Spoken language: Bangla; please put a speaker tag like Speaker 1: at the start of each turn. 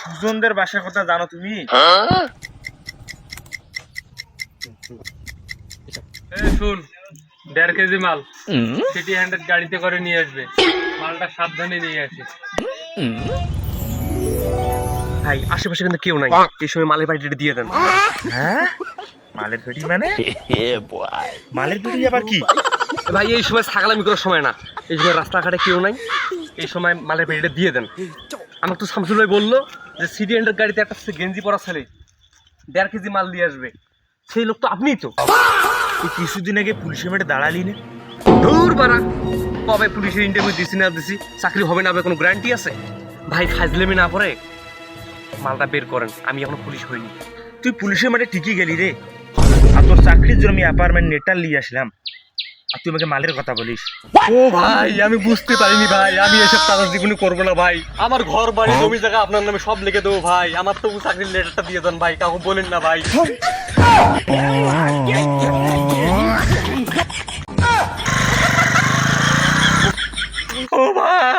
Speaker 1: সুজনদের বাসার কথা জানো তুমি?
Speaker 2: শুন, 1.5 কেজি মাল সিটি 100 গাড়িতে করে নিয়ে আসবে। মালটা সাবধানে নিয়ে আসে।
Speaker 3: ভাই আশেপাশে কিন্তু কেউ নাই, এই সময় মালের বাড়িটা দিয়ে দেন।
Speaker 1: হ্যাঁ, মালের পেটি মানে? মালের পেটি আবার কি?
Speaker 3: ভাই এই সময় ছাগলামি করার সময় না, এই সময় রাস্তাঘাটে কেউ নাই, এই সময় মালের পেটিটা দিয়ে দেন। আমার তো শামসুল ভাই বললো যে সিটি 100 গাড়িতে একটা গেঞ্জি পরা ছেলে 1.5 কেজি মাল দিয়ে আসবে। সেই লোক তো আপনিই তো।
Speaker 1: তুই কিছুদিন আগে পুলিশের মেটে দাঁড়ালি না?
Speaker 3: দূর বাড়া, কবে পুলিশের ইন্টারভিউ দিছি না দিছি, চাকরি হবে না হবে কোনো গ্যারান্টি আছে? ভাই ফাজলেমি না পড়ে মালটা বের করেন, আমি এখনো পুলিশ হইনি।
Speaker 1: তুই পুলিশের মেটে ঠিকই গেলি রে, আর তোর চাকরির জন্য আমি অ্যাপার্টমেন্ট নেটার নিয়ে আসলাম, আর তুই আমাকে মালের কথা বলিস?
Speaker 3: ও ভাই আমি বুঝতে পারিনি ভাই, আমি এসব কাগজ জীবনে করবো না ভাই। আমার ঘর বাড়ি জমি জায়গা আপনার নামে সব লিখে দেবো ভাই, আমার তো চাকরির লেটারটা দিয়ে দেন ভাই, কাউকে বলেন না ভাই। ও ভাই